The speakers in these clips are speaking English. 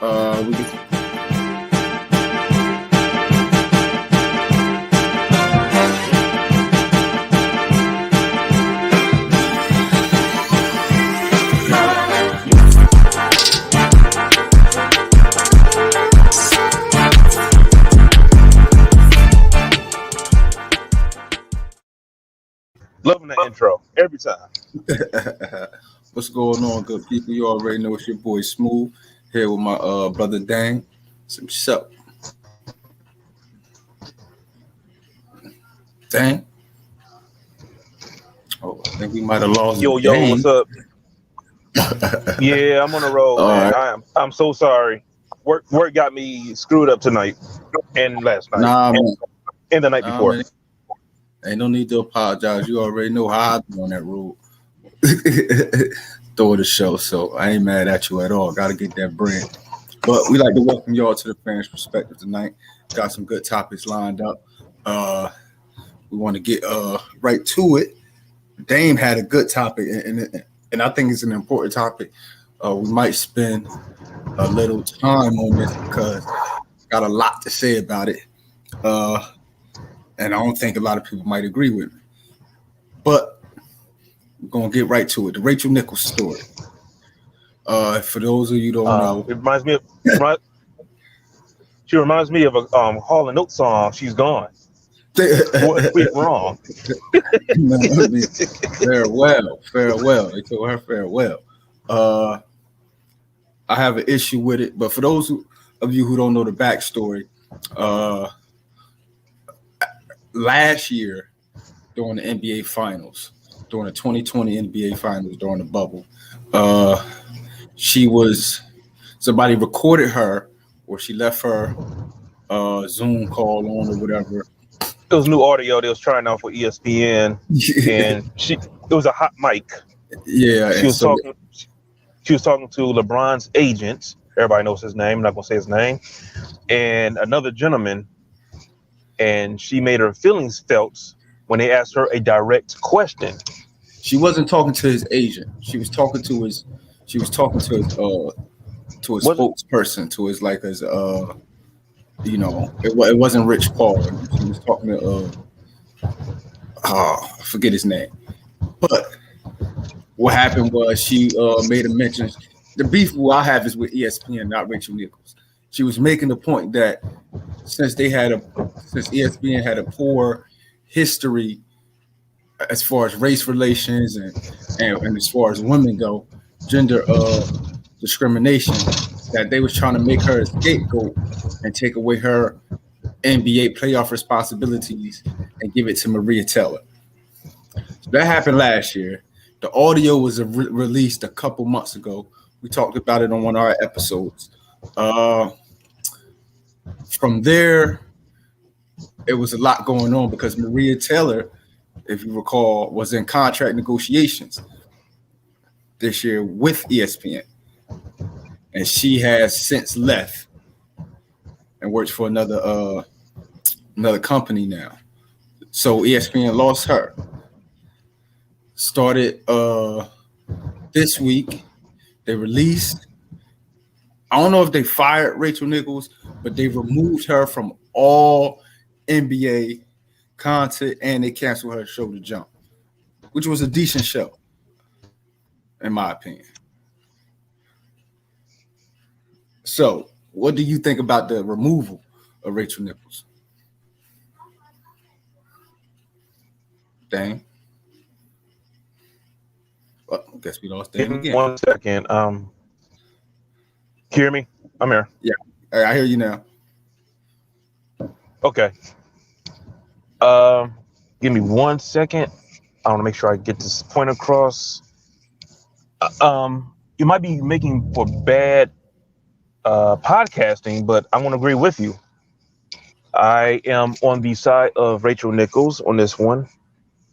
We get Loving the intro every time. What's going on, good people? You already know it's your boy Smooth here with my brother Dang. Some sup. Dang. Oh, I think we might have lost. Yo, what's up? Yeah, I'm on the road, man. Right. I'm so sorry. Work got me screwed up tonight and last night. And the night before. Man. Ain't no need to apologize. You already know how I do on that road. Throw the show, so I ain't mad at you at all. Got to get that bread. But we like to welcome y'all to the Fans Perspective tonight. Got some good topics lined up. We want to get right to it. Dame had a good topic, and I think it's an important topic. We might spend a little time on this because got a lot to say about it. And I don't think a lot of people might agree with me. But we're going to get right to it. The Rachel Nichols story. For those of you who don't know. It reminds me of she reminds me of a Hall & Oates song, She's Gone. What went wrong? Farewell. They told her farewell. I have an issue with it. But for those of you who don't know the backstory, last year during the NBA Finals, during the 2020 NBA Finals, during the bubble, somebody recorded her, or she left her Zoom call on or whatever. It was new audio they was trying out for ESPN, and it was a hot mic. Yeah, she was talking to LeBron's agent. Everybody knows his name. I'm not gonna say his name. And another gentleman. And she made her feelings felt when they asked her a direct question. She wasn't talking to his agent. She was talking to his spokesperson, to his it wasn't Rich Paul. She was talking to I forget his name. But what happened was she made a mention. The beef I have is with ESPN, not Rachel Nichols. She was making the point that since ESPN had a poor history as far as race relations and as far as women go, gender discrimination, that they was trying to make her a scapegoat and take away her NBA playoff responsibilities and give it to Maria Taylor. So that happened last year. The audio was released a couple months ago. We talked about it on one of our episodes. From there, it was a lot going on because Maria Taylor, if you recall, was in contract negotiations this year with ESPN. And she has since left and works for another company now. So ESPN lost her. Started this week. They released. I don't know if they fired Rachel Nichols, but they removed her from all NBA content and they canceled her show to Jump, which was a decent show, in my opinion. So, what do you think about the removal of Rachel Nichols? Dang. Well, I guess we lost Dang again. 1 second. Hear me? I'm here. Yeah, I hear you now. Okay. Give me 1 second. I want to make sure I get this point across. You might be making for bad podcasting, but I want to agree with you. I am on the side of Rachel Nichols on this one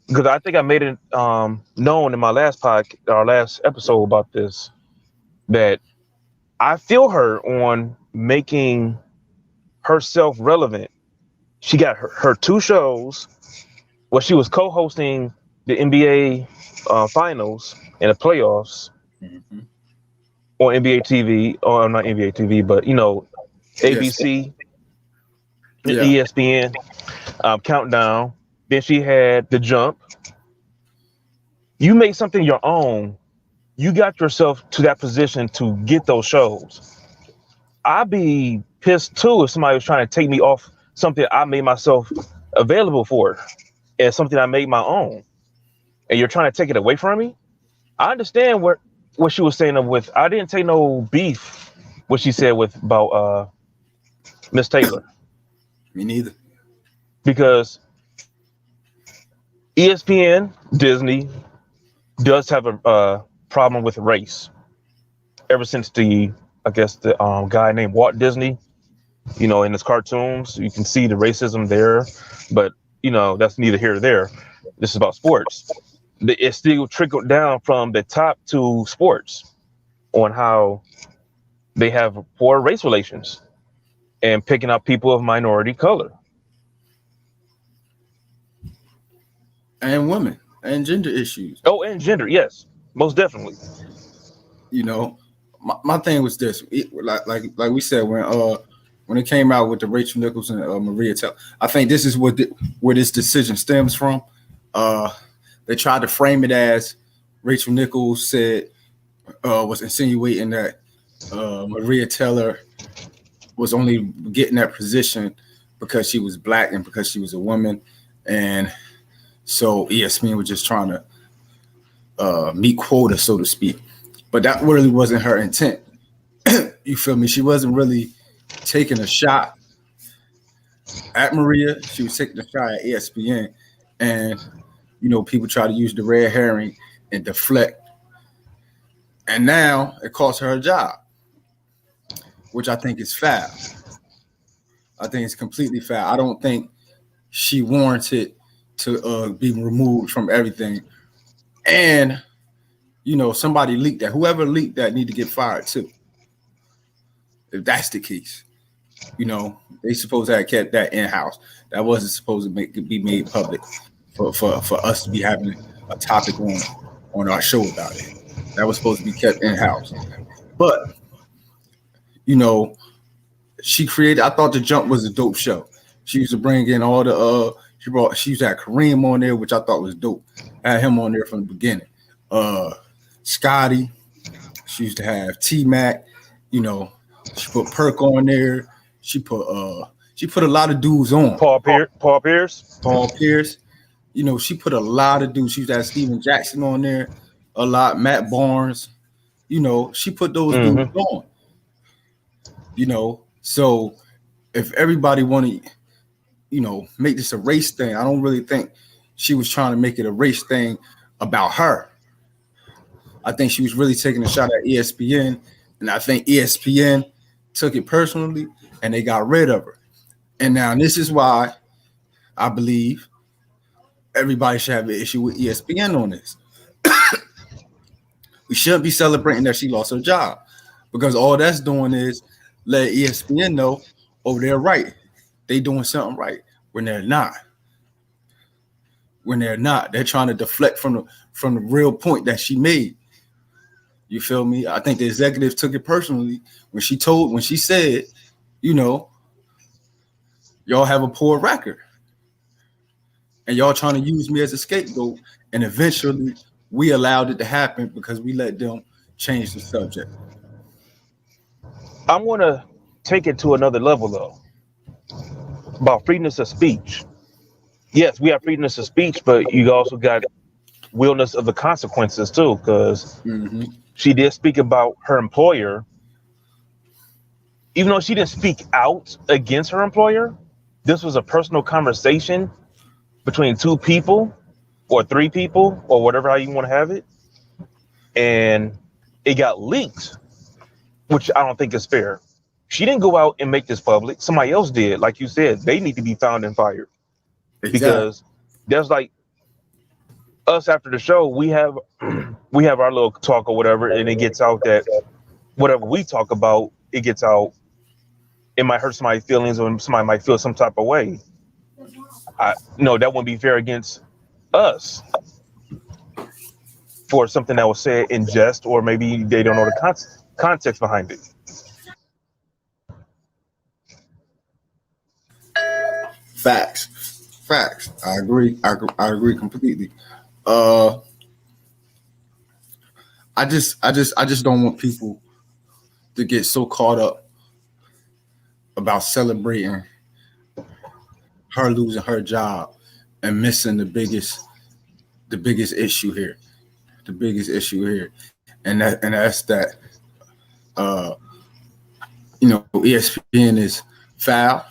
because I think I made it known in my last episode about this that I feel her on making herself relevant. She got her two shows where she was co-hosting the NBA finals and the playoffs. Mm-hmm. on NBA TV, or not NBA TV, but Yes. ABC, Yeah. ESPN, Countdown. Then she had The Jump. You made something your own. You got yourself to that position to get those shows. I'd be pissed too if somebody was trying to take me off something I made myself available for, and something I made my own, and you're trying to take it away from me. I understand what she was saying with. I didn't take no beef. What she said with about Miss Taylor, Me neither. because ESPN, Disney does have a problem with race ever since the guy named Walt Disney, in his cartoons. You can see the racism there, but that's neither here nor there. This is about sports. It still trickled down from the top to sports on how they have poor race relations and picking up people of minority color. And women and gender issues. Oh, and gender, yes, most definitely. My thing was this. Like we said, when it came out with the Rachel Nichols and Maria Taylor, I think this is where this decision stems from. They tried to frame it as Rachel Nichols said was insinuating that Maria Taylor was only getting that position because she was black and because she was a woman, and so ESPN was just trying to meet quota, so to speak. But that really wasn't her intent. You feel me? She wasn't really taking a shot at Maria. She was taking a shot at ESPN, and people try to use the red herring and deflect. And now it cost her a job, which I think is foul. I think it's completely foul. I don't think she warranted to be removed from everything. And, somebody leaked that. Whoever leaked that need to get fired too. If that's the case. They supposed to have kept that in-house. That wasn't supposed to be made public for us to be having a topic on our show about it. That was supposed to be kept in-house. But, she created, I thought The Jump was a dope show. She used to bring in all the she used to have Kareem on there, which I thought was dope. I had him on there from the beginning. Scotty, she used to have T-Mac, she put Perk on there. She put a lot of dudes on. Paul Pierce. She put a lot of dudes. She used to have Steven Jackson on there a lot, Matt Barnes. She put those dudes on. So if everybody wanted, make this a race thing, I don't really think she was trying to make it a race thing about her. I think she was really taking a shot at ESPN, and I think ESPN took it personally, and they got rid of her. And now this is why I believe everybody should have an issue with ESPN on this. We shouldn't be celebrating that she lost her job, because all that's doing is let ESPN know, they're right. They doing something right when they're not. They're trying to deflect from the real point that she made. You feel me? I think the executive took it personally when she said, y'all have a poor record. And y'all trying to use me as a scapegoat. And eventually we allowed it to happen because we let them change the subject. I'm going to take it to another level, though, about freedom of speech. Yes, we have freedom of speech, but you also got realness of the consequences, too, because she did speak about her employer. Even though she didn't speak out against her employer, this was a personal conversation between two people or three people or whatever how you want to have it. And it got leaked, which I don't think is fair. She didn't go out and make this public. Somebody else did. Like you said, they need to be found and fired. Exactly. Because there's like us after the show, we have our little talk or whatever, and it gets out that whatever we talk about, it gets out. It might hurt somebody's feelings, or somebody might feel some type of way. That wouldn't be fair against us for something that was said in jest, or maybe they don't know the context behind it. Facts. I agree. I agree completely. Uh, I just don't want people to get so caught up about celebrating her losing her job and missing the biggest issue here. The biggest issue here, and that's that. Uh, ESPN is foul.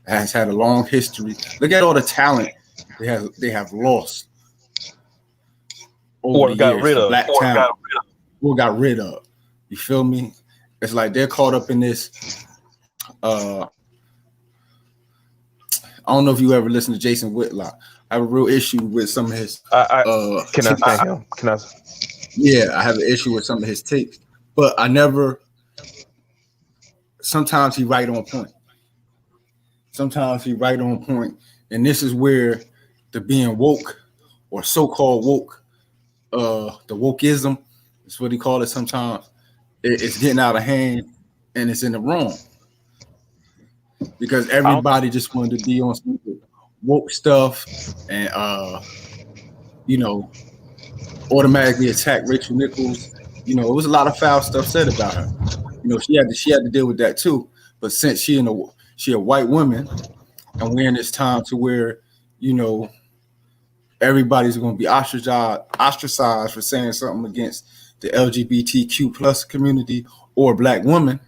Has had a long history. Look at all the talent they have lost over the years. The black talent or got rid of. You feel me? It's like they're caught up in this. I don't know if you ever listen to Jason Whitlock. I have a real issue with some of his. Can I stand him? Can I? Yeah, I have an issue with some of his takes, but I never. Sometimes he right on point. And this is where the being woke or so-called woke, the wokeism is what he call it. Sometimes it's getting out of hand and it's in the wrong because everybody just wanted to be on some woke stuff and automatically attack Rachel Nichols. It was a lot of foul stuff said about her. She had to deal with that too. But since she a white woman, and we're in this time to where, everybody's going to be ostracized for saying something against the LGBTQ plus community or black woman.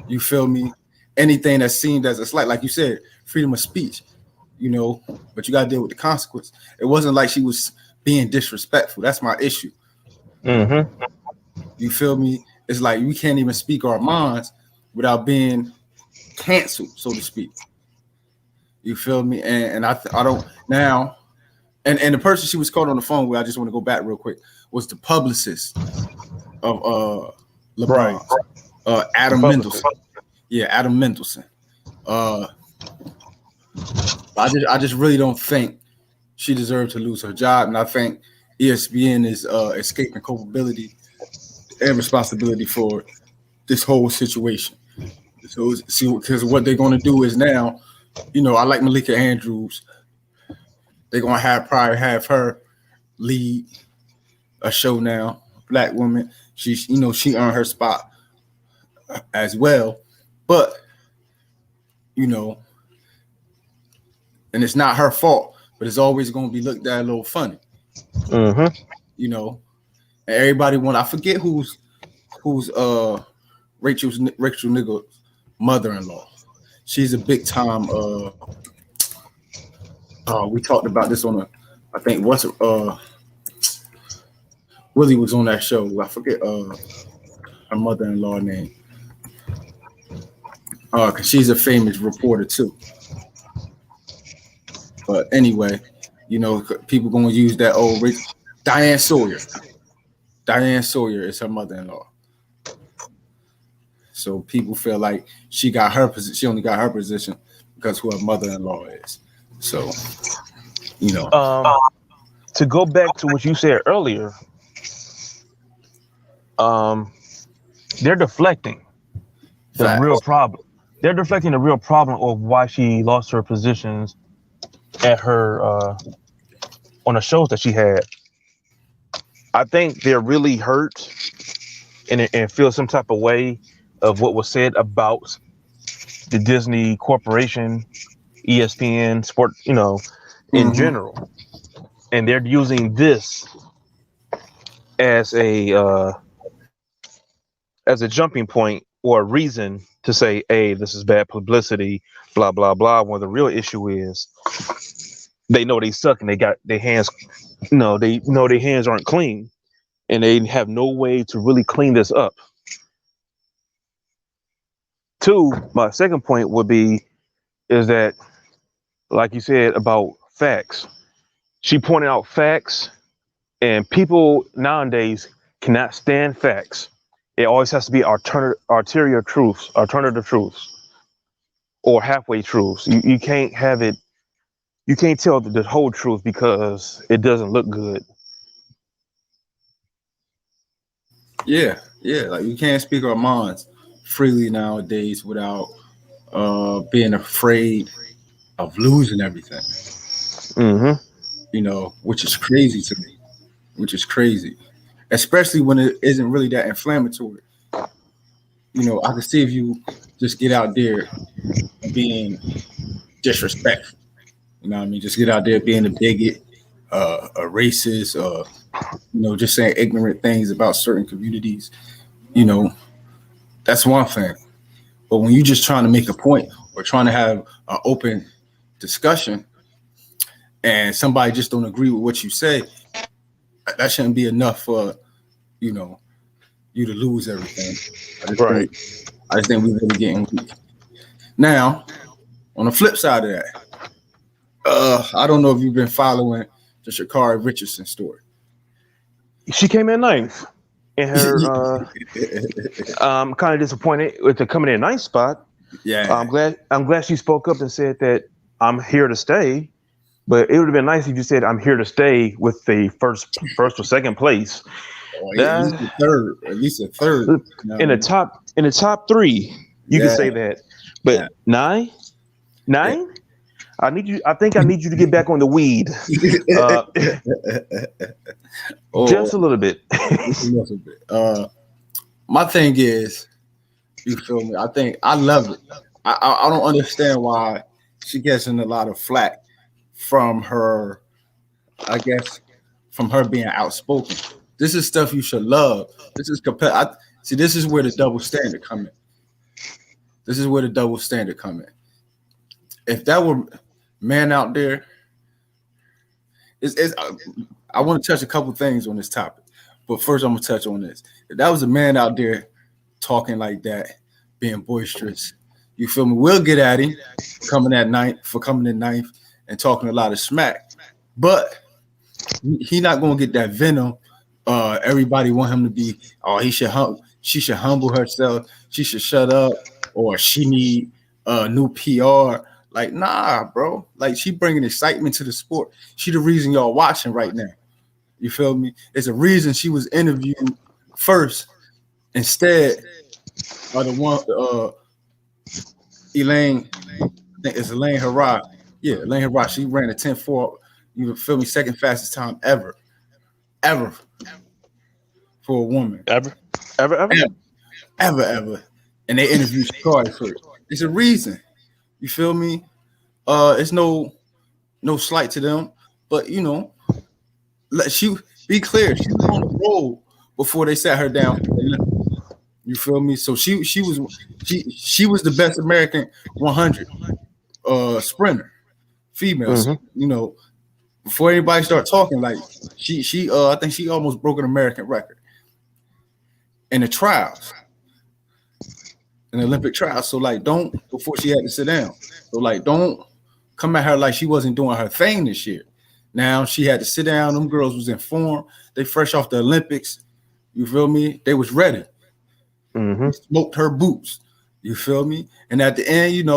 You feel me? Anything that's seen as a slight, like you said, freedom of speech, but you got to deal with the consequence. It wasn't like she was being disrespectful. That's my issue. Mm-hmm. You feel me? It's like we can't even speak our minds without being canceled, so to speak. You feel me? And I don't now. And the person she was called on the phone with, I just want to go back real quick, was the publicist of LeBron, Adam Mendelsohn. Yeah, Adam Mendelsohn. I just really don't think she deserved to lose her job, and I think ESPN is escaping culpability and responsibility for this whole situation. So, see, because what they're going to do is now, I like Malika Andrews. They're going to probably have her lead a show now. Black woman. She earned her spot as well. But, and it's not her fault, but it's always going to be looked at a little funny. Mm-hmm. And everybody I forget who's Rachel Nichols' mother-in-law. She's a big time. We talked about this on I think Willie was on that show. I forget her mother-in-law name. Cause she's a famous reporter too. But anyway, people gonna use that old Diane Sawyer. Diane Sawyer is her mother-in-law. So people feel like she got her position. She only got her position because who her mother-in-law is. So, to go back to what you said earlier, they're deflecting the real problem. They're deflecting the real problem of why she lost her positions at her on the shows that she had. I think they're really hurt and feel some type of way of what was said about the Disney Corporation, ESPN, sport, in general. And they're using this as a jumping point or a reason to say, hey, this is bad publicity, blah, blah, blah. When the real issue is they know they suck and they got their hands, they know their hands aren't clean and they have no way to really clean this up. Two, my second point would be is that, like you said about facts, she pointed out facts, and people nowadays cannot stand facts. It always has to be alternative truths, or halfway truths. You can't have it. You can't tell the whole truth because it doesn't look good. Yeah, Yeah, like we can't speak our minds freely nowadays without being afraid of losing everything. Mm-hmm. Which is crazy to me. Which is crazy, especially when it isn't really that inflammatory. I can see if you just get out there being disrespectful. You know what I mean? Just get out there being a bigot, a racist, just saying ignorant things about certain communities. You know, that's one thing. But when you're just trying to make a point or trying to have an open discussion and somebody just don't agree with what you say, that shouldn't be enough for, you to lose everything. Right. I just think we're really getting weak. Now, on the flip side of that, I don't know if you've been following the Sha'Carri Richardson story. She came in ninth. And her I'm kind of disappointed with the coming in ninth spot. Yeah. I'm glad she spoke up and said that I'm here to stay. But it would have been nice if you said I'm here to stay with the first or second place. At least a third. In the top three, you can say that. But nine? Yeah. I think I need you to get back on the weed. Just a little bit. My thing is, you feel me? I love it. I don't understand why she gets in a lot of flack from her, I guess, from her being outspoken. This is stuff you should love. This is this is where the double standard come in. This is where the double standard come in. If that were man out there, I want to touch a couple things on this topic, but first I'm gonna touch on this. If that was a man out there talking like that, being boisterous, you feel me? We'll get at him coming in ninth and talking a lot of smack, but he not gonna get that venom. Everybody want him to be. Oh, she should humble herself. She should shut up, or she need new PR. Like, nah, bro. Like, she bringing excitement to the sport. She the reason y'all watching right now. You feel me? It's a reason she was interviewed first instead of the one Elaine. I think it's Elaine Harrod. Yeah, Elaine Harrod. She ran a 10.4. You feel me? Second fastest time ever for a woman. Ever. And they interviewed Sha'Carri first. It's a reason. You feel me? It's no slight to them, but let she be clear. She was on the road before they sat her down. You feel me? So she was the best American 100 sprinter, female. Mm-hmm. So, before anybody start talking, like she I think she almost broke an American record in the trials. In the Olympic trials. So before she had to sit down. So don't come at her like she wasn't doing her thing this year. Now she had to sit down. Them girls was in form. They fresh off the Olympics. You feel me? They was ready. Mm-hmm. Smoked her boots. You feel me? And at the end,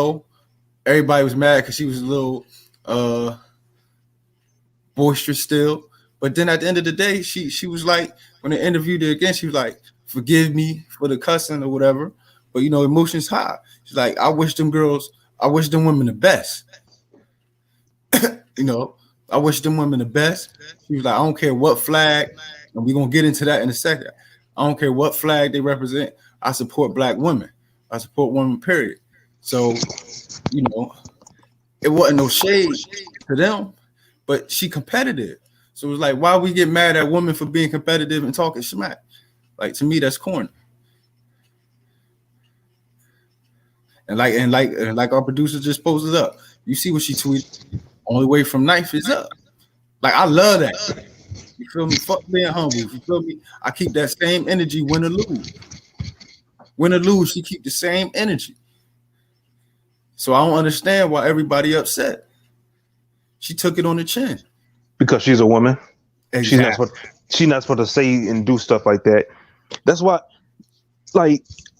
everybody was mad because she was a little boisterous still. But then at the end of the day, she was like, when they interviewed her again, she was like, forgive me for the cussing or whatever. But emotions high. She's like, I wish them women the best. I wish them women the best. She was like, I don't care what flag, and we're gonna get into that in a second. I don't care what flag they represent. I support black women. I support women, period. So, it wasn't no shade to them, but she competitive. So it was like, why we get mad at women for being competitive and talking smack? Like, to me, that's corny. And like our producer just posted up. You see what she tweeted? Only way from ninth is up. Like, I love that. You feel me? Fuck being humble. You feel me? I keep that same energy win or lose. Win or lose, she keep the same energy. So I don't understand why everybody upset. She took it on the chin. Because she's a woman. Exactly. She's not supposed to say and do stuff like that. That's why,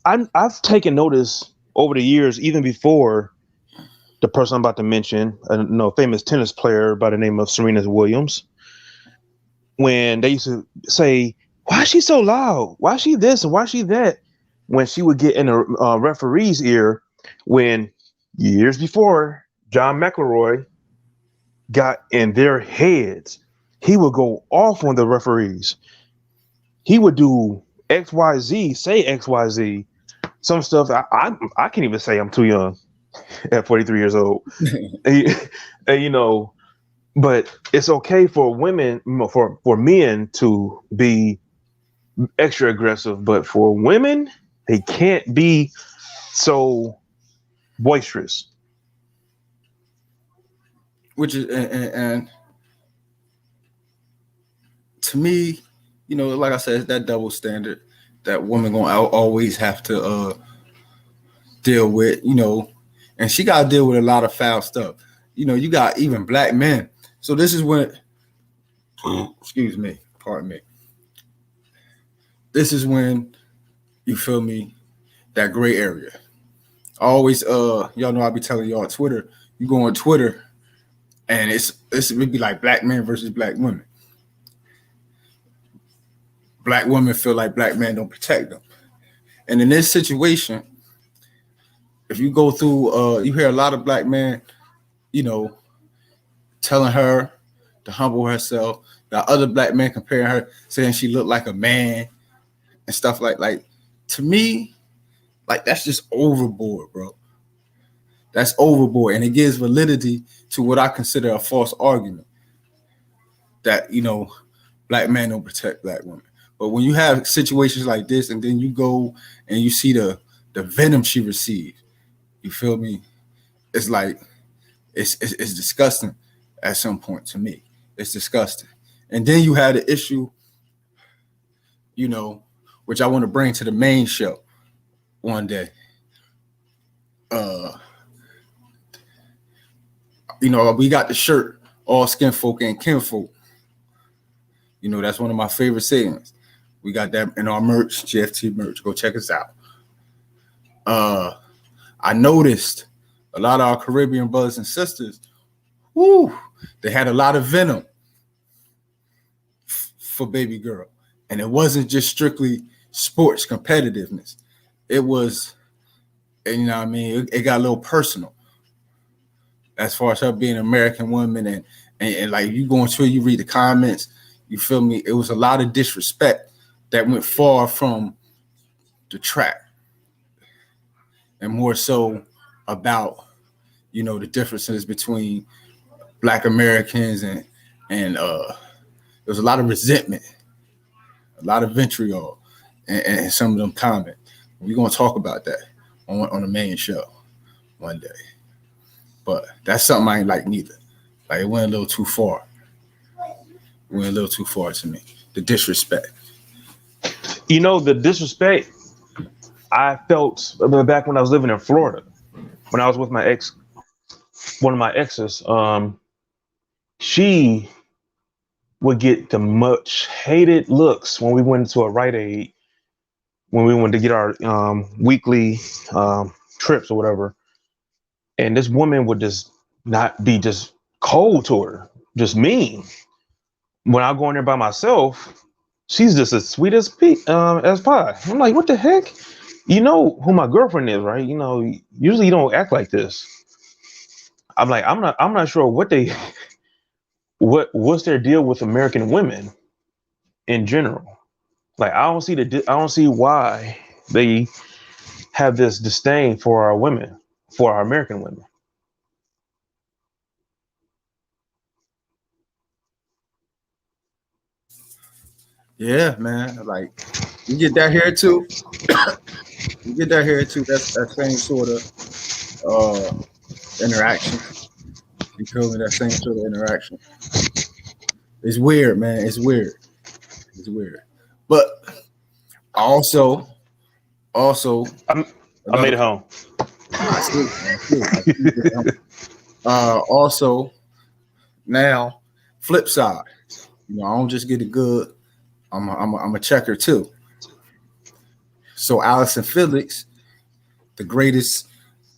I've taken notice over the years, even before the person I'm about to mention, a famous tennis player by the name of Serena Williams, when they used to say, why is she so loud? Why is she this and why is she that? When she would get in a referee's ear, when years before John McElroy got in their heads, he would go off on the referees. He would do XYZ, say XYZ, some stuff. I can't even say. I'm too young at 43 years old. And, you know, but it's okay for women, for men to be extra aggressive, but for women, they can't be so boisterous. Which is and to me, you know, like I said, it's that double standard that women gonna always have to deal with, you know, and she got to deal with a lot of foul stuff. You know, you got even black men. So this is when, excuse me, pardon me. This is when, you feel me, that gray area. Always, y'all know I be telling y'all on Twitter. You go on Twitter, and it would be like black men versus black women. Black women feel like black men don't protect them, and in this situation, if you go through, you hear a lot of black men, you know, telling her to humble herself. Got other black men comparing her, saying she looked like a man and stuff like. To me, like that's just overboard, bro. That's overboard, and it gives validity to what I consider a false argument that, you know, black men don't protect black women. But when you have situations like this, and then you go and you see the venom she received, you feel me? It's like it's disgusting at some point to me. It's disgusting. And then you had the issue, you know, which I want to bring to the main show one day. You know, we got the shirt, all skin folk and kinfolk. You know, that's one of my favorite sayings. We got that in our merch, GFT merch. Go check us out. I noticed a lot of our Caribbean brothers and sisters, they had a lot of venom for baby girl. And it wasn't just strictly sports competitiveness. It was, you know what I mean, it got a little personal as far as her being an American woman. And like you go into it, you read the comments, you feel me? It was a lot of disrespect that went far from the track and more so about, you know, the differences between Black Americans and there was a lot of resentment, a lot of vitriol, and some of them comments. We're gonna talk about that on the main show one day. But that's something I ain't like neither. Like it went a little too far. It went a little too far to me. The disrespect. You know, the disrespect I felt back when I was living in Florida, when I was with my ex, one of my exes. She would get the much hated looks when we went into a Rite Aid, when we went to get our weekly trips or whatever. And this woman would just not be just cold to her, just mean. When I go in there by myself, she's just as sweet as pie. I'm like, what the heck? You know who my girlfriend is, right? You know, usually you don't act like this. I'm like, I'm not sure what's their deal with American women in general. Like, I don't see why they have this disdain for our women, for our American women. Yeah, man. Like you get that here too. You get that here too. That's that same sort of interaction. You feel me? That same sort of interaction. It's weird, man. It's weird. It's weird. But also, I made it home. I see. Also, now, flip side. You know, I don't just get it good. I'm a checker too. So Alyson Felix, the greatest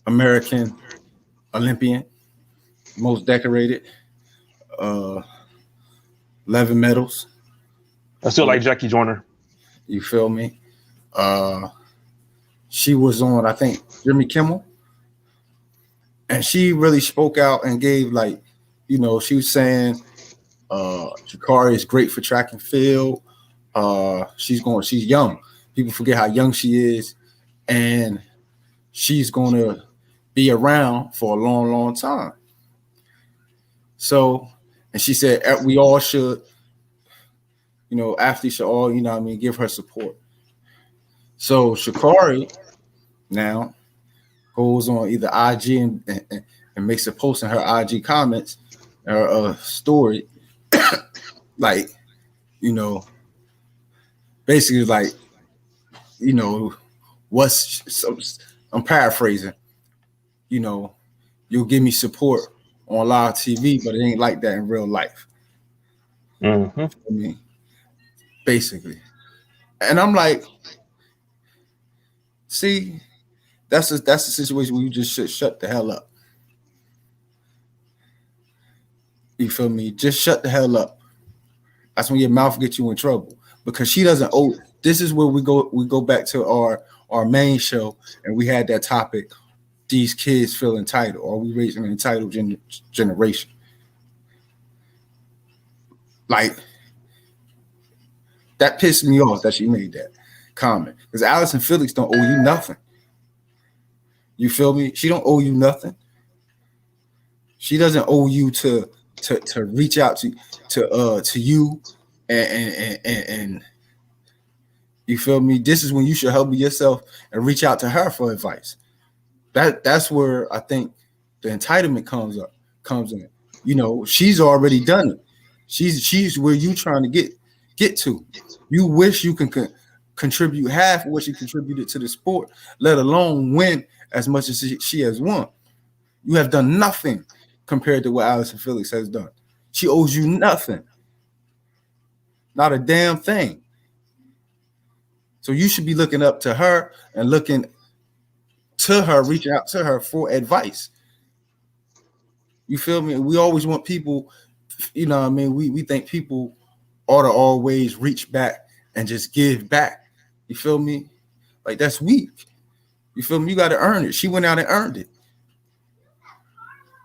American Olympian, most decorated, 11 medals. I still like Jackie Joyner. You feel me? Uh, she was on, I think, Jimmy Kimmel, and she really spoke out and gave like, she was saying Sha'Carri is great for track and field. She's young. People forget how young she is, and she's going to be around for a long, long time. So, and she said we all should, athletes should all, give her support. So Sha'Carri now goes on either IG and makes a post in her IG comments or a story, like, you know, basically like, you know, what's so, I'm paraphrasing, you know, you'll give me support on live TV, but it ain't like that in real life. Mm-hmm. I mean, basically. And I'm like, see, that's a situation where you just should shut the hell up. You feel me? Just shut the hell up. That's when your mouth gets you in trouble because she doesn't owe. This is where we go back to our main show, and we had that topic. These kids feel entitled. Are we raising an entitled generation? Like that pissed me off that she made that comment because Allison Felix don't owe you nothing. You feel me? She don't owe you nothing. She doesn't owe you to reach out to you and you feel me? This is when you should help yourself and reach out to her for advice. That's where I think the entitlement comes in. You know, she's already done it. She's where you trying to get to. You wish you can contribute half of what she contributed to the sport, let alone win as much as she has won. You have done nothing compared to what Alyson Felix has done. She owes you nothing. Not a damn thing. So you should be looking up to her and looking to her, reaching out to her for advice. You feel me? We always want people, you know what I mean? We think people ought to always reach back and just give back. You feel me? Like that's weak. You feel me? You got to earn it. She went out and earned it.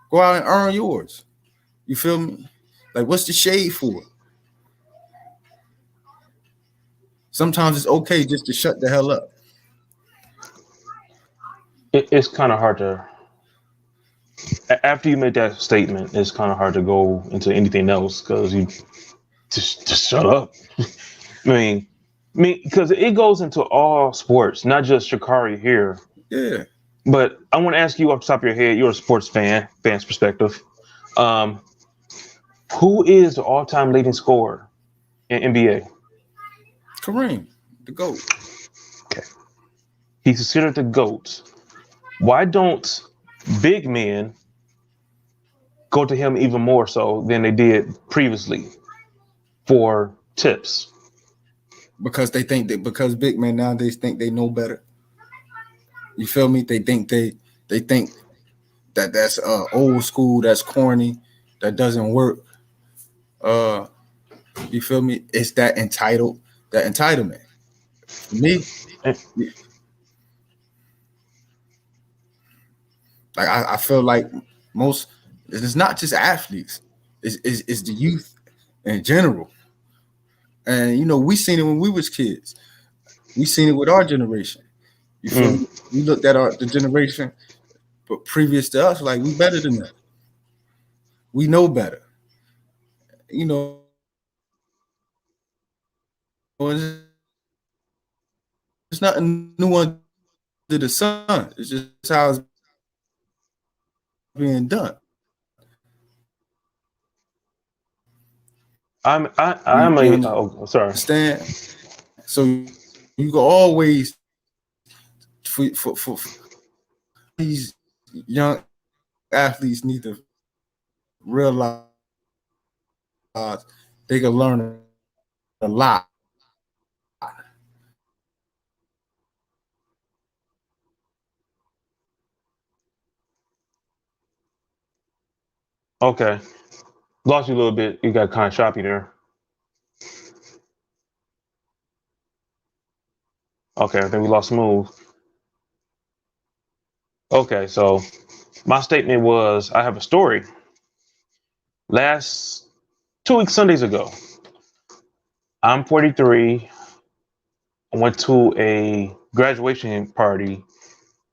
Go out and earn yours. You feel me? Like what's the shade for? Sometimes it's okay just to shut the hell up. It's kind of hard to. After you make that statement, it's kind of hard to go into anything else because you just shut up. I mean, because it goes into all sports, not just Sha'Carri here. Yeah. But I want to ask you off the top of your head. You're a sports fan's perspective. Who is the all-time leading scorer in NBA? Kareem, the GOAT. Okay. He's considered the GOAT. Why don't big men go to him even more so than they did previously for tips? Because they think that because big men nowadays think they know better. You feel me? They think that that's old school, that's corny, that doesn't work. You feel me? It's that entitlement. For me, like I feel like most it's not just athletes, it's the youth in general. And you know, we seen it when we was kids. We seen it with our generation. You feel me? We looked at the generation but previous to us, like we better than that. We know better. You know, it's nothing new under the sun. It's just how it's being done. I'm You sorry. understand? So you can always for these young athletes need to realize they can learn a lot. Okay. Lost you a little bit. You got kind of choppy there. Okay, I think we lost Smooth. Okay, so my statement was I have a story. Last 2 weeks, Sundays ago, I'm 43. I went to a graduation party with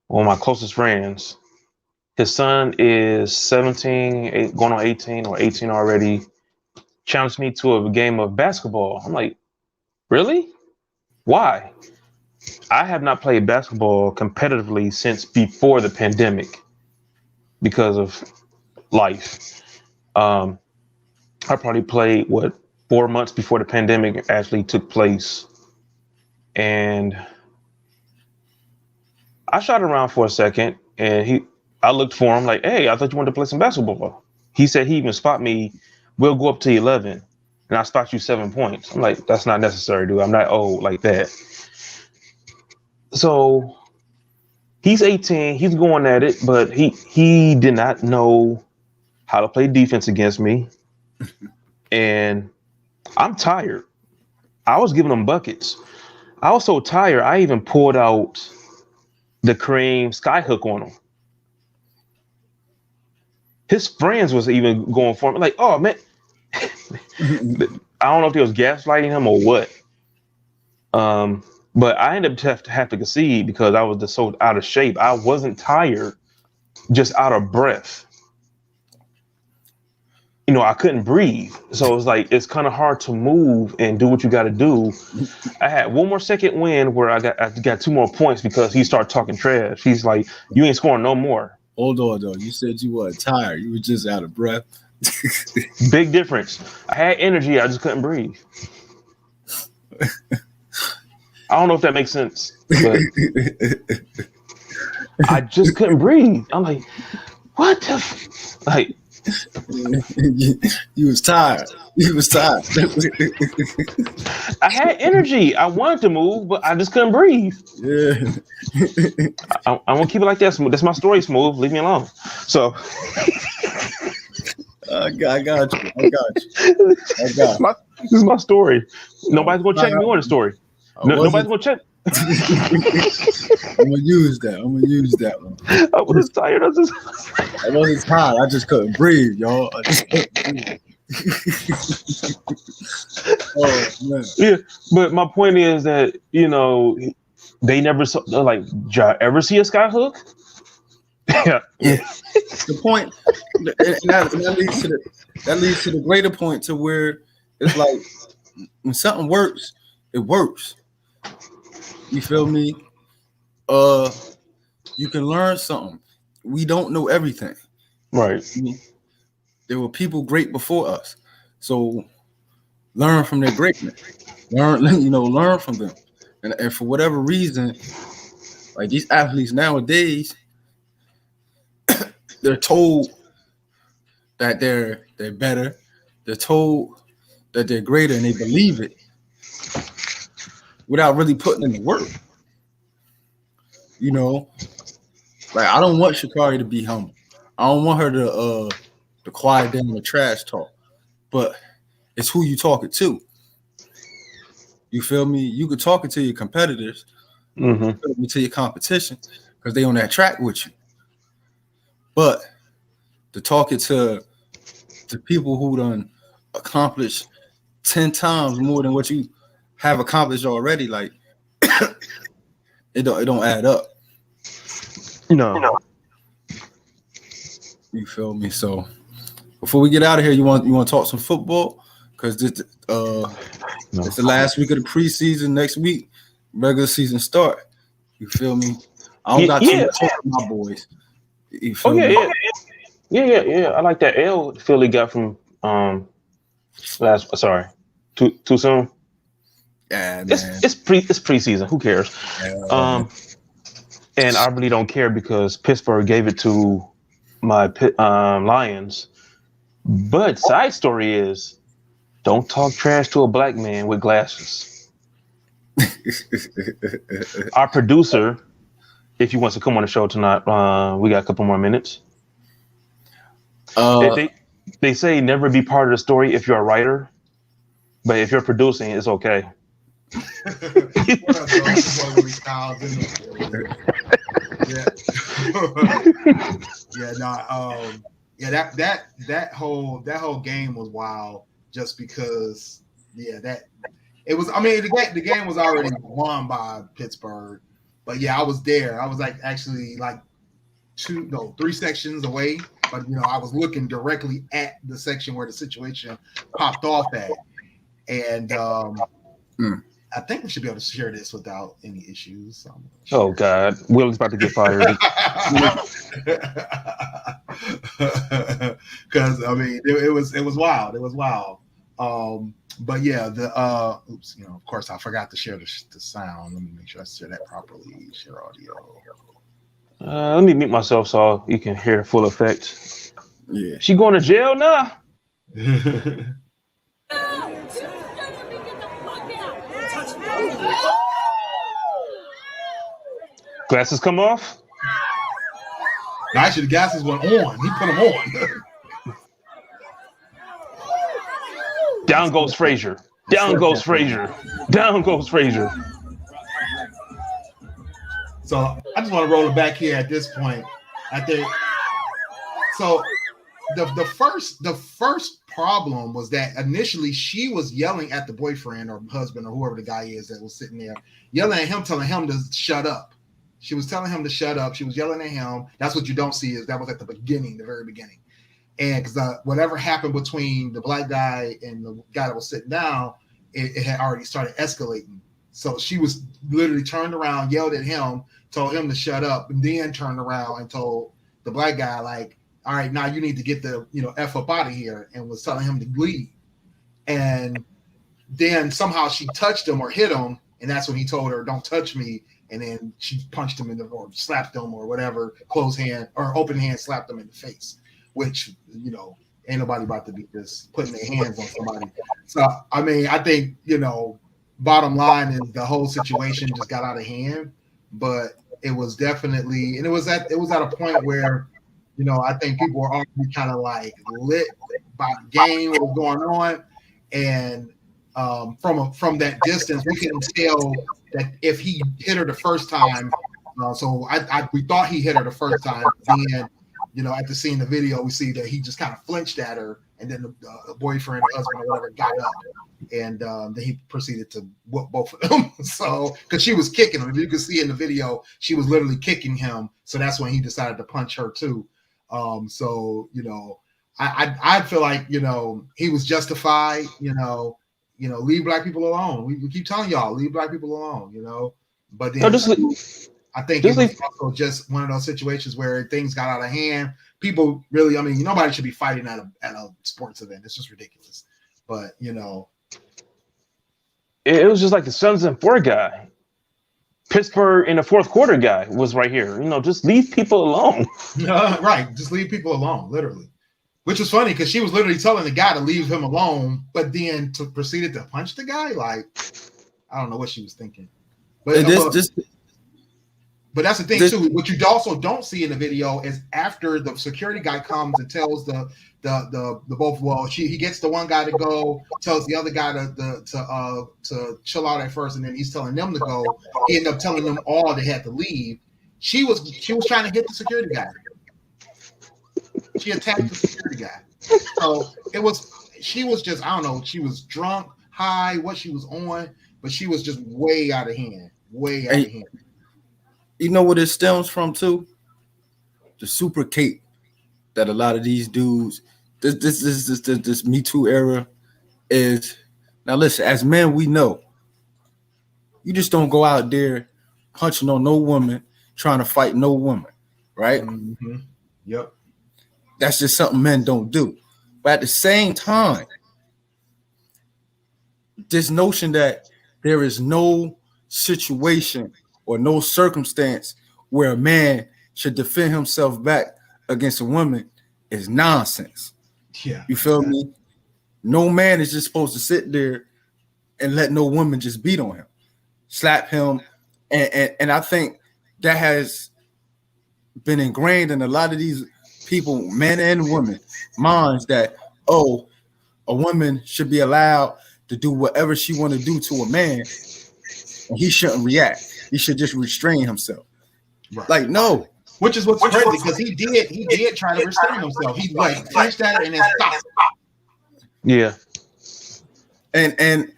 one of my closest friends. His son is 17, going on 18 or 18 already. Challenged me to a game of basketball. I'm like, really? Why? I have not played basketball competitively since before the pandemic because of life. I probably played 4 months before the pandemic actually took place, and I shot around for a second, and I looked for him like, "Hey, I thought you wanted to play some basketball." He said he even spot me. We'll go up to 11, and I spot you 7 points. I'm like, that's not necessary, dude. I'm not old like that. So he's 18. He's going at it, but he did not know how to play defense against me, and I'm tired. I was giving him buckets. I was so tired, I even pulled out the Kareem skyhook on him. His friends was even going for him. Like, oh, man. I don't know if they was gaslighting him or what. But I ended up have to concede because I was just so out of shape. I wasn't tired, just out of breath. I couldn't breathe. So it was like, it's kind of hard to move and do what you got to do. I had one more second win where I got 2 more points because he started talking trash. He's like, you ain't scoring no more. Hold on, though. You said you weren't tired. You were just out of breath. Big difference. I had energy. I just couldn't breathe. I don't know if that makes sense, but I just couldn't breathe. I'm like, what the like. You was tired. You was tired. I had energy. I wanted to move, but I just couldn't breathe. Yeah. I want to keep it like that. Smooth. That's my story, Smooth. Leave me alone. So I got you. This is my story. Nobody's gonna check me on the story. Nobody's gonna check. I'm gonna use that one. I was tired. I wasn't tired. I just couldn't breathe, y'all. I just couldn't breathe. Oh man. Yeah, but my point is that they never saw, like, did y'all ever see a skyhook? Yeah. The point, and that leads to the greater point to where it's like when something works, it works. You feel me? You can learn something. We don't know everything. Right. There were people great before us. So learn from their greatness. Learn from them. And for whatever reason, like these athletes nowadays, they're told that they're better. They're told that they're greater, and they believe it without really putting in the work. Like I don't want Sha'Carri to be humble. I don't want her to quiet down the trash talk. But it's who you talk it to. You feel me? You could talk it to your competitors, to your competition, because they on that track with you. But to talk it to people who done accomplished 10 times more than what you have accomplished already, like it don't add up. No. You feel me? So before we get out of here, you want to talk some football? Because it's the last week of the preseason. Next week, regular season start. You feel me? I don't got too much to my boys. You feel me? Yeah. I like that L Philly got from too soon. Yeah, man. It's preseason. Who cares? Yeah, and I really don't care because Pittsburgh gave it to my Lions. But side story is, don't talk trash to a black man with glasses. Our producer, if he wants to come on the show tonight, we got a couple more minutes. They say never be part of the story if you're a writer, but if you're producing, it's okay. What up, dog? This boy really Styles in the yeah, no, yeah, that whole game was wild just because, yeah, that it was. I mean, the game was already won by Pittsburgh, but yeah, I was there. I was like actually like 3 sections away, but I was looking directly at the section where the situation popped off at, and I think we should be able to share this without any issues. Oh God, Will's about to get fired. Because I mean, it was wild. It was wild. But yeah, oops, of course, I forgot to share the sound. Let me make sure I share that properly. Share audio. Let me mute myself so you can hear the full effect. Yeah. She going to jail now? Glasses come off? Actually, the glasses went on. He put them on. Down goes Frazier. Down goes Frazier. Down goes Frazier. So I just want to roll it back here at this point. I think so. The first problem was that initially she was yelling at the boyfriend or husband or whoever the guy is that was sitting there, yelling at him, telling him to shut up. She was telling him to shut up. She was yelling at him. That's what you don't see is that was at the beginning, the very beginning. And because whatever happened between the black guy and the guy that was sitting down, it had already started escalating. So she was literally turned around, yelled at him, told him to shut up, and then turned around and told the black guy, like, all right, now you need to get the, F up out of here, and was telling him to leave. And then somehow she touched him or hit him, and that's when he told her, don't touch me. And then she punched him or slapped him or whatever, closed hand or open hand slapped him in the face, which, ain't nobody about to be just putting their hands on somebody. So, I mean, I think, bottom line is the whole situation just got out of hand, but it was definitely, and it was at a point where, I think people were already kind of like lit by the game, what was going on. And from that distance, we couldn't tell that if he hit her the first time. So we thought he hit her the first time. Then, after seeing the video, we see that he just kind of flinched at her, and then the boyfriend or husband or whatever got up, and then he proceeded to whoop both of them. So, because she was kicking him, if you can see in the video, she was literally kicking him. So that's when he decided to punch her too. So I feel like he was justified. Leave black people alone. We keep telling y'all, leave black people alone. But then I think it was also just one of those situations where things got out of hand. People really, I mean, nobody should be fighting at a sports event. It's just ridiculous. But it was just like the Suns and 4 guy. Pittsburgh in the fourth quarter guy was right here. Just leave people alone. Right. Just leave people alone, literally. Which was funny because she was literally telling the guy to leave him alone, but then proceeded to punch the guy. Like, I don't know what she was thinking. But but that's the thing too. What you also don't see in the video is after the security guy comes and tells the both. Well, he gets the one guy to go, tells the other guy to chill out at first, and then he's telling them to go. He ended up telling them all they had to leave. She was trying to hit the security guy. She attacked the security guy. So she was just, I don't know, she was drunk, high, what she was on, but she was just way out of hand. Way out of hand. You know what it stems from too? The super cape that a lot of these dudes, this Me Too era is. Now listen, as men, we know you just don't go out there punching on no woman, trying to fight no woman, right? Mm-hmm. Yep. That's just something men don't do. But at the same time, this notion that there is no situation or no circumstance where a man should defend himself back against a woman is nonsense. Yeah. You feel me? No man is just supposed to sit there and let no woman just beat on him, slap him. And I think that has been ingrained in a lot of these people, men and women, minds that, a woman should be allowed to do whatever she want to do to a man and he shouldn't react. He should just restrain himself. Right. Like, no. Which is what's crazy because he did try to restrain himself. He like flinched at it and then stopped. Yeah. And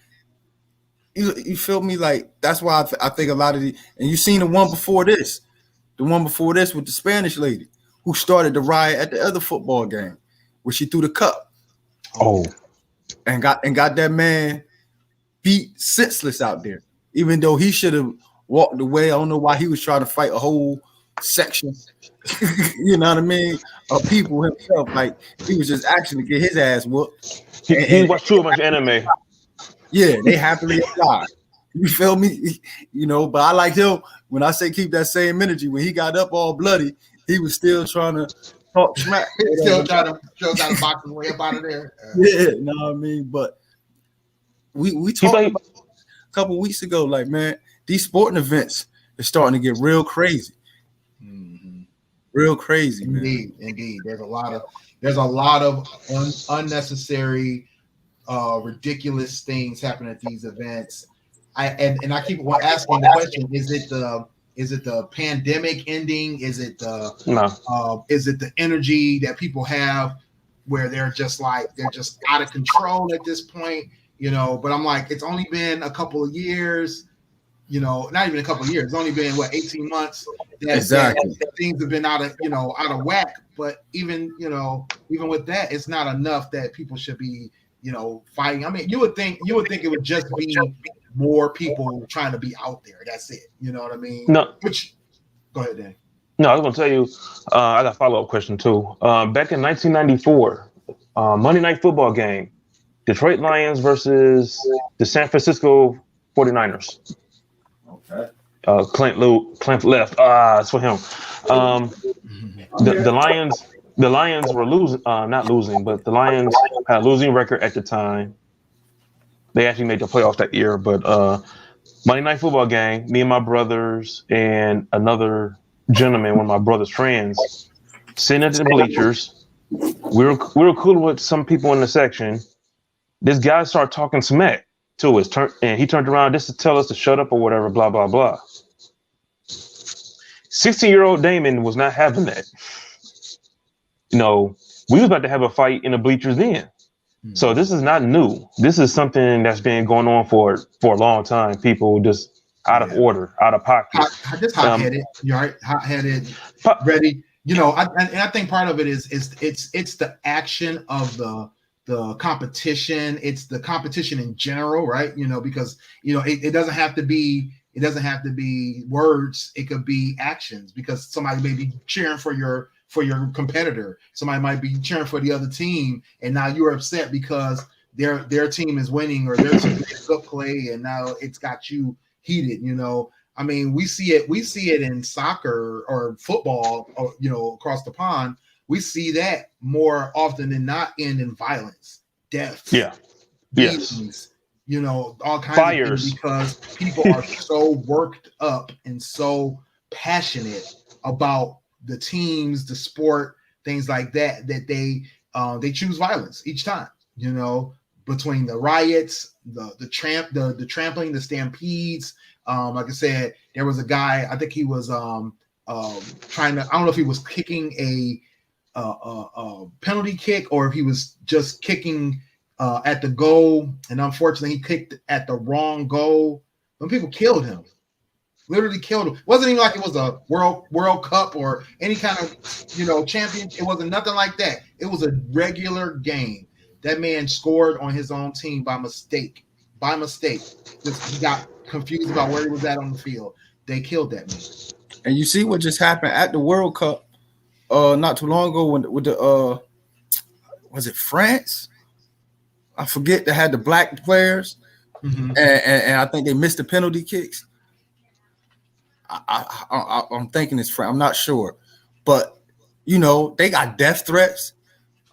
you feel me? Like, that's why I think a lot of and you seen the one before this with the Spanish lady who started the riot at the other football game where she threw the cup. Oh. And got that man beat senseless out there, even though he should have walked away. I don't know why he was trying to fight a whole section, you know what I mean, of people himself. Like, he was just actually get his ass whooped. He watched too much anime. Yeah, they happily alive. You feel me? You know, but I like him when I say keep that same energy. When he got up all bloody, he was still trying to talk smack. Still trying to box his way up out of there. Yeah, know what I mean? But we talked about a couple weeks ago, like, man, these sporting events are starting to get real crazy. Mm-hmm. Real crazy, man. Indeed. There's a lot of unnecessary, ridiculous things happening at these events. I keep asking the question: Is it the pandemic ending? Is it the energy that people have where they're just out of control at this point? You know, but I'm like, it's only been a couple of years. You know, not even a couple of years. It's only been 18 months. That things have been out of whack. But even with that, it's not enough that people should be, fighting. I mean, you would think it would just be more people trying to be out there. That's it. You know what I mean? No. Go ahead, Dan. No, I was going to tell you, I got a follow-up question too. Back in 1994, Monday Night Football game, Detroit Lions versus the San Francisco 49ers. Okay. Clint left. It's for him. The Lions were losing, not losing, but the Lions had a losing record at the time. They actually made the playoffs that year, but Monday Night Football game, me and my brothers and another gentleman, one of my brother's friends, sitting at the bleachers. We were cool with some people in the section. This guy started talking smack to us, and he turned around just to tell us to shut up or whatever, blah, blah, blah. 16-year-old Damon was not having that. We was about to have a fight in the bleachers then. So this is not new. This is something that's been going on for a long time. People just out of order, out of pocket. Just hot-headed, right? Hot-headed, ready. I think part of it is it's the action of the competition. It's the competition in general, right? Because it doesn't have to be words. It could be actions, because somebody may be cheering for your competitor. Somebody might be cheering for the other team, and now you're upset because their team is winning or their team is good play, and now it's got you heated. I mean, we see it in soccer or football, or, across the pond. We see that more often than not end in violence, death, beatings, all kinds fires. Of things, because people are so worked up and so passionate about the teams, the sport, things like that they choose violence each time. Between the riots, the trampling, the stampedes. Like I said, there was a guy. I think he was trying to. I don't know if he was kicking a penalty kick or if he was just kicking at the goal, and unfortunately, he kicked at the wrong goal. When people killed him. Literally killed him. It wasn't even like it was a World Cup or any kind of champion. It wasn't nothing like that. It was a regular game. That man scored on his own team by mistake. Just he got confused about where he was at on the field. They killed that man. And you see what just happened at the World Cup not too long ago with the was it France? I forget, they had the black players, and I think they missed the penalty kicks. I'm thinking it's I'm not sure, but they got death threats.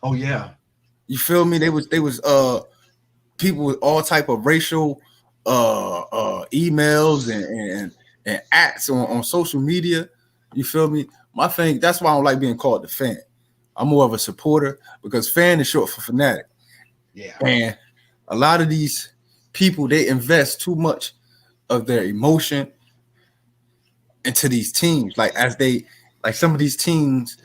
Oh yeah, you feel me? They was people with all type of racial emails and acts on social media. You feel me? My thing, that's why I don't like being called the fan. I'm more of a supporter, because fan is short for fanatic. Yeah, and a lot of these people, they invest too much of their emotion into these teams. Like as they like some of these teams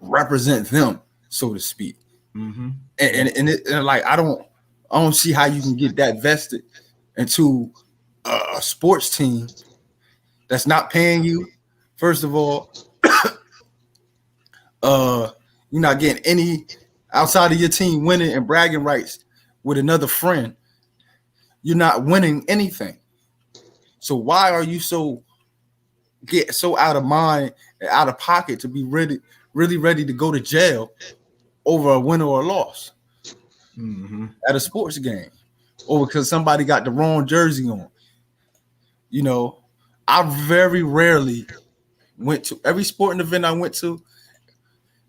represent them, so to speak. Mm-hmm. And like I don't see how you can get that vested into a sports team that's not paying you. First of all, you're not getting any outside of your team winning and bragging rights with another friend. You're not winning anything. So why are you so out of mind and out of pocket to be really ready to go to jail over a win or a loss at a sports game, or because somebody got the wrong jersey on? You know, I very rarely went to every sporting event I went to.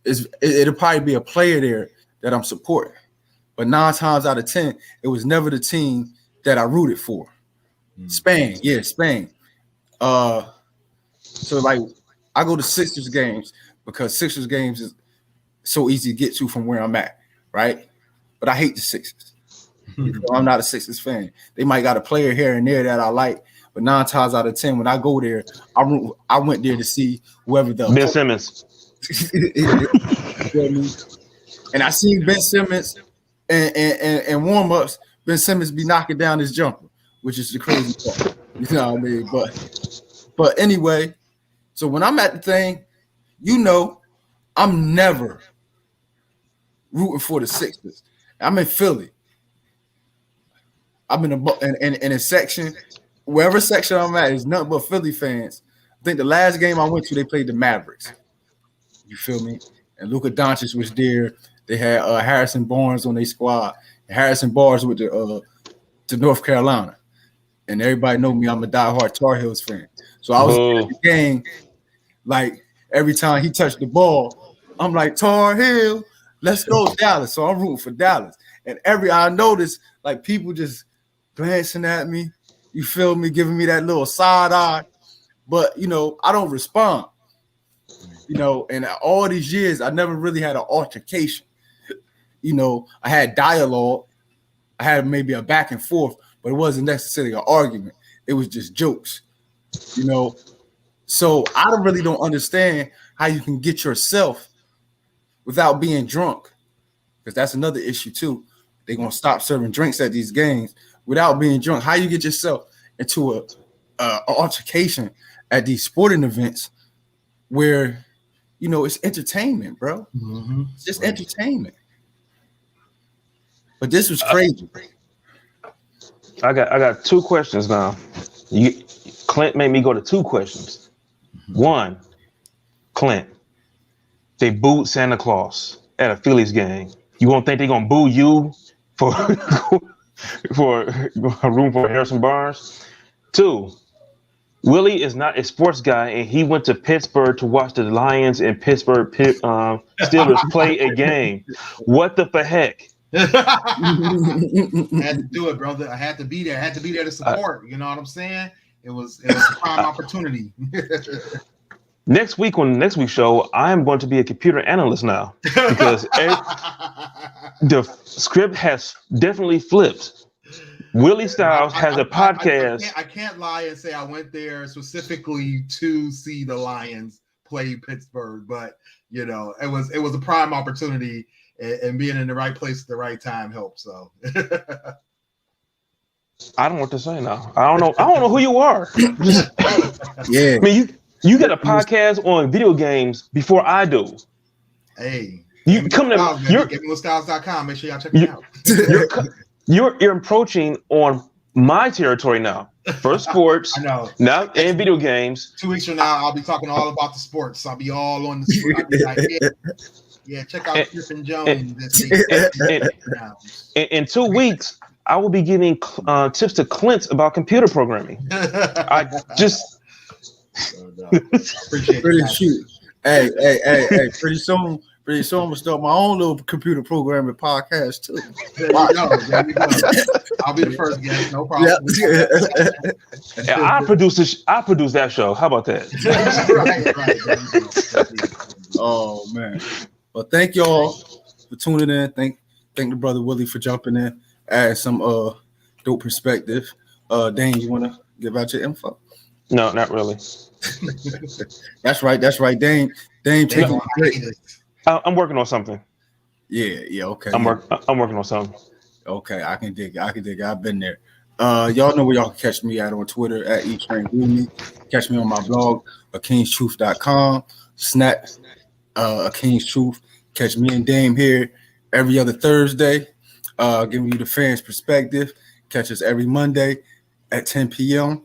It'll probably be a player there that I'm supporting, but 9 times out of 10, it was never the team that I rooted for. Spain. So like I go to Sixers games because Sixers games is so easy to get to from where I'm at, right? But I hate the Sixers. I'm not a Sixers fan. They might got a player here and there that I like, but 9 times out of 10, when I go there, I went there to see whoever the Ben Simmons. And I seen Ben Simmons and warm-ups, Ben Simmons be knocking down his jumper, which is the crazy part. You know what I mean? But anyway, so when I'm at the thing, you know, I'm never rooting for the Sixers. I'm in Philly. I'm in a section, wherever section I'm at is nothing but Philly fans. I think the last game I went to, they played the Mavericks. You feel me? And Luka Doncic was there. They had Harrison Barnes on their squad. Harrison Barnes with to North Carolina. And everybody know me. I'm a diehard Tar Heels fan. So I was at the game, like every time he touched the ball, I'm like, Tar Heel, let's go Dallas. So I'm rooting for Dallas. And I noticed like people just glancing at me, you feel me, giving me that little side eye. But, you know, I don't respond. You know, and all these years, I never really had an altercation. You know, I had dialogue. I had maybe a back and forth, but it wasn't necessarily an argument. It was just jokes, you know. So I really don't understand how you can get yourself without being drunk, because that's another issue too. They're going to stop serving drinks at these games without being drunk. How you get yourself into an altercation at these sporting events where, you know, it's entertainment, bro. It's just entertainment. But this was crazy. I got 2 questions now. Clint made me go to 2 questions. One, Clint, they booed Santa Claus at a Phillies game. You won't think they're gonna boo you for a room for Harrison Barnes? 2, Willie is not a sports guy, and he went to Pittsburgh to watch the Lions and Pittsburgh Steelers play a game. What the heck? I had to do it, brother. I had to be there. I had to be there to support. You know what I'm saying? It was a prime opportunity. Next week on the next week's show, I'm going to be a computer analyst now because the script has definitely flipped. Willie Stylez has a podcast. I can't lie and say I went there specifically to see the Lions play Pittsburgh, but you know, it was a prime opportunity, and being in the right place at the right time helped. So I don't know what to say now. I don't know who you are. Yeah. I mean, you get a podcast on video games before I do. Hey, you come to GamingWithStylez.com. Make sure y'all check me out. You're approaching on my territory now. First sports, I know. Now and video games. 2 weeks from now, I'll be talking all about the sports. I'll be all on the sport. I'll be like, yeah, check out Griffin Jones. In 2 weeks, I will be giving tips to Clint about computer programming. I just appreciate pretty shoot. Hey, pretty soon I'm gonna start my own little computer programming podcast too. There you go. I'll be the first guest, no problem. Yep. Yeah, I produce that show. How about that? right. Oh man. Well, thank y'all for tuning in. Thank the brother Willie for jumping in, add some dope perspective. Dane, you want to give out your info? No, not really. That's right. Dane taking a break. I'm working on something. Yeah. Okay. I'm working on something. Okay, I can dig it. I've been there. Y'all know where y'all can catch me at on Twitter at eTrainGloomy. Catch me on my blog, akingstruth.com. Snap, A King's Truth. Catch me and Dame here every other Thursday, giving you the fans' perspective. Catch us every Monday at 10 p.m.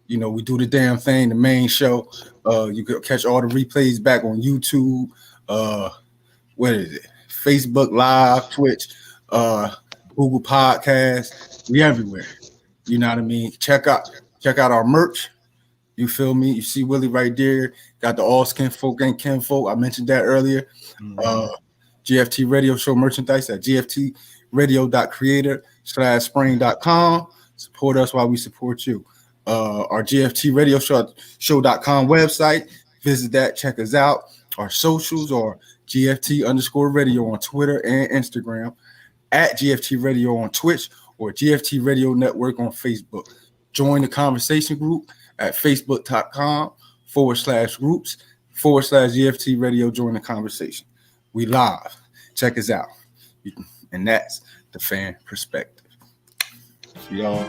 We do the damn thing, the main show. You can catch all the replays back on YouTube. What is it? Facebook Live, Twitch, Google Podcasts. We everywhere. You know what I mean? Check out our merch. You feel me? You see Willie right there. Got the all skin folk and kinfolk. I mentioned that earlier. GFT Radio Show merchandise at gftradio.creator/spring.com. Support us while we support you. Our GFT Radio Show.com website. Visit that. Check us out. Our socials are GFT_radio on Twitter and Instagram, at GFT Radio on Twitch, or GFT Radio Network on Facebook. Join the conversation group at facebook.com/groups/GFT Radio. Join the conversation. We live. Check us out. And that's the fan perspective. Y'all.